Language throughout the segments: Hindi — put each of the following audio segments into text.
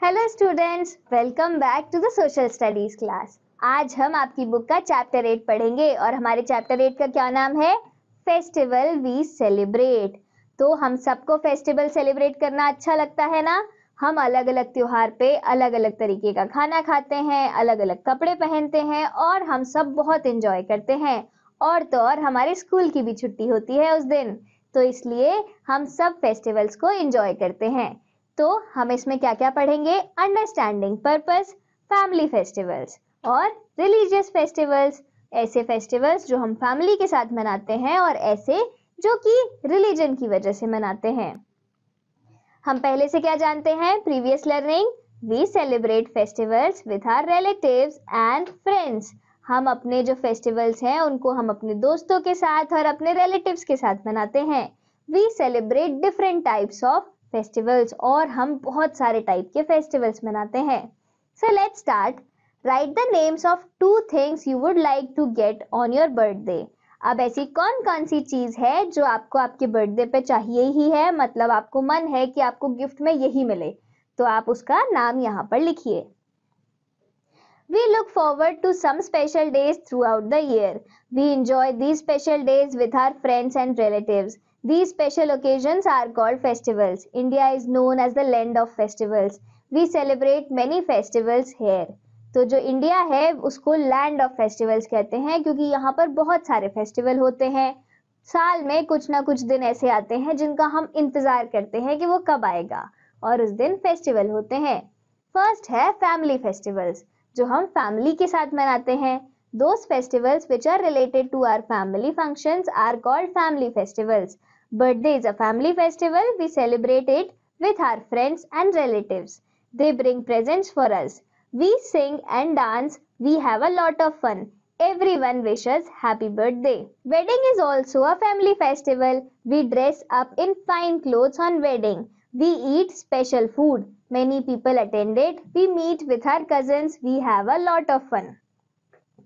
Hello students, welcome back to the social studies class. आज हम आपकी बुक का चैप्टर 8 पढ़ेंगे और हमारे चैप्टर 8 का क्या नाम है? Festival we celebrate. तो हम सबको फेस्टिवल सेलिब्रेट करना अच्छा लगता है ना। हम अलग अलग त्योहार पे अलग अलग तरीके का खाना खाते हैं, अलग अलग कपड़े पहनते हैं और हम सब बहुत एंजॉय करते हैं। और तो और हमारे स्कूल की भी छुट्टी होती है उस दिन, तो इसलिए हम सब फेस्टिवल्स को एंजॉय करते हैं। तो हम इसमें क्या क्या पढ़ेंगे? अंडरस्टैंडिंग पर्पस, फैमिली फेस्टिवल्स और रिलीजियस फेस्टिवल्स। ऐसे फेस्टिवल्स जो हम फैमिली के साथ मनाते हैं और ऐसे जो कि रिलीजन की वजह से मनाते हैं। हम पहले से क्या जानते हैं? Previous learning, we celebrate festivals with our relatives and friends. हम अपने जो फेस्टिवल्स हैं उनको हम अपने दोस्तों के साथ और अपने रिलेटिव्स के साथ मनाते हैं। We celebrate different types of festivals और हम बहुत सारे टाइप के फेस्टिवल्स मनाते हैं। So let's start. Write the names of 2 things you would like to get on your birthday. अब ऐसी कौन कौन सी चीज है जो आपको आपके बर्थडे पे चाहिए ही है, मतलब आपको मन है कि आपको गिफ्ट में यही मिले, तो आप उसका नाम यहाँ पर लिखिए। We look forward to some special days throughout the year. We enjoy these special days with our friends and relatives. These special occasions are called festivals. India is known as the land of festivals. We celebrate many festivals here. तो जो इंडिया है उसको लैंड ऑफ फेस्टिवल्स कहते हैं क्योंकि यहाँ पर बहुत सारे फेस्टिवल होते हैं। साल में कुछ ना कुछ दिन ऐसे आते हैं जिनका हम इंतजार करते हैं कि वो कब आएगा और उस दिन फेस्टिवल होते हैं। फर्स्ट है फैमिली फेस्टिवल्स, जो हम फैमिली के साथ मनाते हैं। Those festivals which are related to our family functions are called family festivals. Birthday is a family festival. We celebrate it with our friends and relatives. They bring presents for us. We sing and dance. We have a lot of fun. Everyone wishes happy birthday. Wedding is also a family festival. We dress up in fine clothes on wedding. We eat special food. Many people attend it. We meet with our cousins. We have a lot of fun.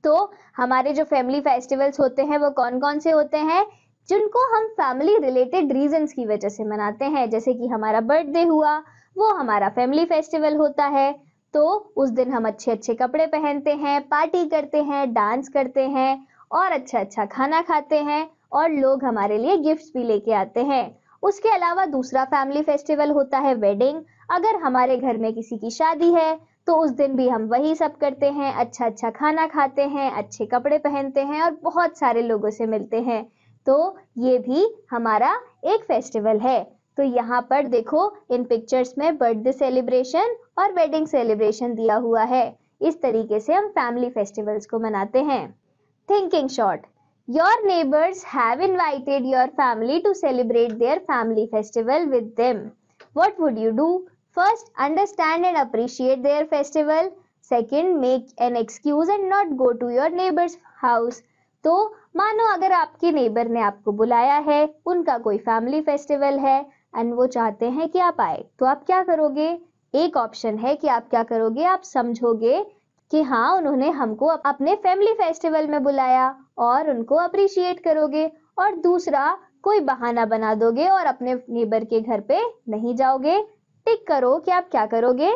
तो हमारे जो फैमिली फेस्टिवल्स होते हैं वो कौन कौन से होते हैं? जिनको हम फैमिली रिलेटेड रीजंस की वजह से मनाते हैं, जैसे कि हमारा बर्थडे हुआ, वो हमारा फैमिली फेस्टिवल होता है। तो उस दिन हम अच्छे अच्छे कपड़े पहनते हैं, पार्टी करते हैं, डांस करते हैं और अच्छा अच्छा खाना खाते हैं और लोग हमारे लिए गिफ्ट्स भी लेके आते हैं। उसके अलावा दूसरा फैमिली फेस्टिवल होता है वेडिंग। अगर हमारे घर में किसी की शादी है तो उस दिन भी हम वही सब करते हैं, अच्छा अच्छा खाना खाते हैं, अच्छे कपड़े पहनते हैं और बहुत सारे लोगों से मिलते हैं। तो ये भी हमारा एक फेस्टिवल है। तो यहाँ पर देखो इन पिक्चर्स में बर्थडे सेलिब्रेशन और वेडिंग सेलिब्रेशन दिया हुआ है। इस तरीके से हम फैमिली फेस्टिवल्स को मनाते हैं। Thinking short. Your neighbors have invited your family to celebrate their family festival with them. What would you do? First, understand and appreciate their festival. Second, make an excuse and not go to your neighbor's house. तो मानो अगर आपके नेबर ने आपको बुलाया है, उनका कोई फैमिली फेस्टिवल है एंड वो चाहते हैं कि आप आए, तो आप क्या करोगे? एक ऑप्शन है कि आप क्या करोगे, आप समझोगे कि हाँ उन्होंने हमको अपने फैमिली फेस्टिवल में बुलाया और उनको अप्रिशिएट करोगे, और दूसरा कोई बहाना बना दोगे और अपने नेबर के घर पे नहीं जाओगे। टिक करो कि आप क्या करोगे।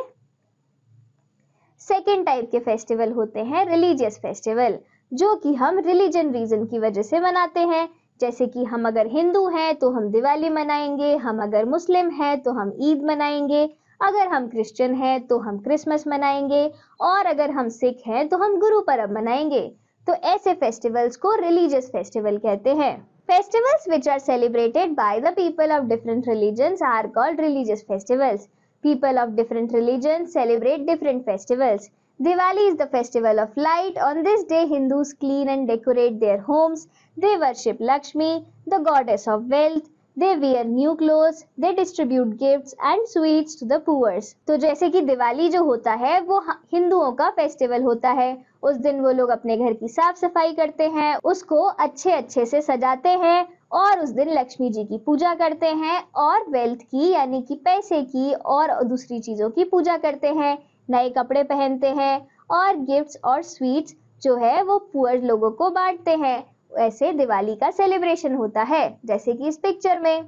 सेकेंड टाइप के फेस्टिवल होते हैं रिलीजियस फेस्टिवल, जो कि हम रिलीजन रीजन की वजह से मनाते हैं। जैसे कि हम अगर हिंदू हैं तो हम दिवाली मनाएंगे, हम अगर मुस्लिम हैं तो हम ईद मनाएंगे, अगर हम क्रिश्चियन हैं तो हम क्रिसमस मनाएंगे और अगर हम सिख हैं तो हम गुरु पर्व मनाएंगे। तो ऐसे फेस्टिवल्स को रिलीजियस फेस्टिवल कहते हैं। Festivals which are celebrated by the people of different religions are called religious festivals. People of different religions celebrate different festivals. Diwali is the festival of light. On this day, Hindus clean and decorate their homes. They worship Lakshmi, the goddess of wealth. They wear new clothes. They distribute gifts and sweets to the poor. तो जैसे कि दिवाली जो होता है वो हिंदुओं का फेस्टिवल होता है। उस दिन वो लोग अपने घर की साफ सफाई करते हैं, उसको अच्छे अच्छे से सजाते हैं और उस दिन लक्ष्मी जी की पूजा करते हैं और वेल्थ की यानी कि पैसे की और दूसरी चीजों की पूजा करते हैं, नए कपड़े पहनते हैं और गिफ्ट्स और स्वीट्स जो है वो पुअर लोगों को बांटते हैं। ऐसे दिवाली का सेलिब्रेशन होता है, जैसे कि इस पिक्चर में।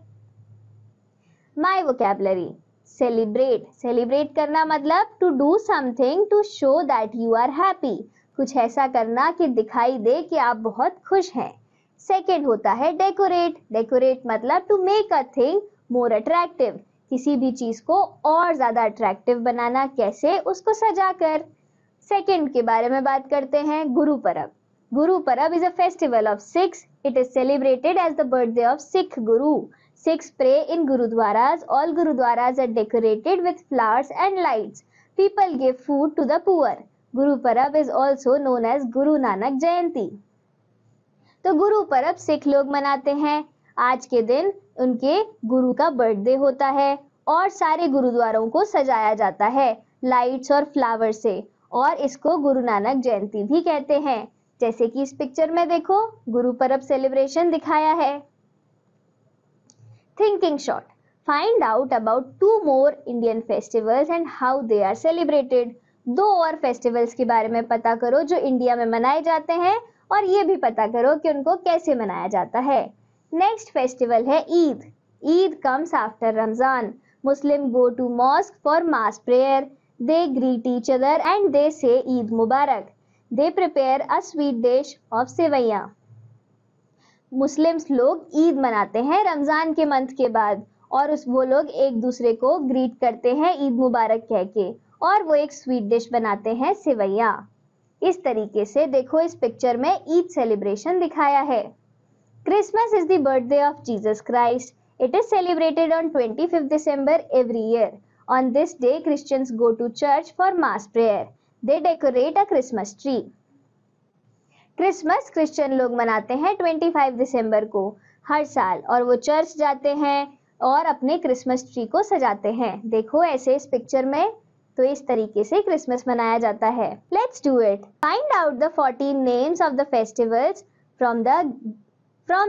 My vocabulary. सेलिब्रेट, सेलिब्रेट करना मतलब to do something to show that you are happy, कुछ ऐसा करना कि दिखाई दे कि आप बहुत खुश हैं। सेकेंड होता है डेकोरेट, डेकोरेट मतलब to make a thing more attractive, किसी भी चीज को और ज्यादा अट्रैक्टिव बनाना, कैसे, उसको सजाकर। सेकेंड के बारे में बात करते हैं, गुरु परब। गुरु परब is a festival of Sikhs. It is celebrated as the birthday of Sikh Guru. Sikhs pray in gurudwaras. All gurudwaras are decorated with flowers and lights. People give food to the poor. Guru Parab is also known as Guru Nanak Jayanti. तो गुरु परब सिख लोग मनाते हैं। आज के दिन उनके गुरु का बर्थडे होता है और सारे गुरुद्वारों को सजाया जाता है लाइट्स और फ्लावर से, और इसको गुरु नानक जयंती भी कहते हैं। जैसे कि इस पिक्चर में देखो, गुरु परब सेलिब्रेशन दिखाया है। Thinking shot, find out about 2 more Indian festivals and how they are celebrated. 2 और फेस्टिवल्स के बारे में पता करो जो इंडिया में मनाए जाते हैं, और ये भी पता करो कि उनको कैसे मनाया जाता है। नेक्स्ट फेस्टिवल है Eid. Eid comes after Ramzan. Muslim go to mosque for mass prayer. They greet each other and they say Eid Mubarak. They prepare a sweet dish of sevaiyan. Muslims लोग ईद मनाते हैं रमजान के मंथ के बाद, और वो लोग एक दूसरे को ग्रीट करते हैं ईद मुबारक कह के, और वो एक स्वीट डिश बनाते हैं सेवैया। इस तरीके से देखो इस पिक्चर में ईद सेलिब्रेशन दिखाया है। Christmas is the birthday of Jesus Christ. It is celebrated on 25th December every year. On this day, Christians go to church for mass prayer. They decorate a Christmas tree. Christmas Christian लोग मनाते हैं 25 दिसंबर को हर साल, और वो चर्च जाते हैं और अपने क्रिसमस ट्री को सजाते हैं। देखो ऐसे इस पिक्चर में, तो इस तरीके से क्रिसमस मनाया जाता है। Let's do it. Find out the 14 names of the festivals from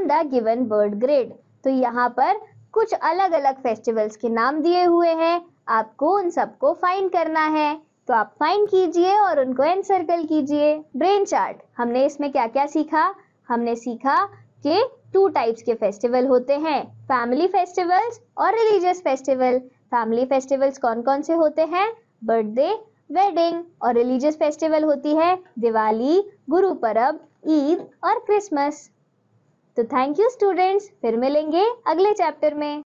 the given word grid. तो यहाँ पर कुछ अलग अलग फेस्टिवल्स के नाम दिए हुए हैं, आपको उन सबको फाइंड करना है। तो आप फाइंड कीजिए और उनको एनसर्कल कीजिए। ब्रेन चार्ट, हमने इसमें क्या क्या सीखा? हमने सीखा कि 2 टाइप्स के फेस्टिवल होते हैं, फैमिली फेस्टिवल्स और रिलीजियस फेस्टिवल। फैमिली फेस्टिवल्स कौन कौन से होते हैं? Birthday, wedding. और रिलीजियस फेस्टिवल होती है दिवाली, गुरु परब, ईद और क्रिसमस। तो थैंक यू स्टूडेंट्स, फिर मिलेंगे अगले चैप्टर में।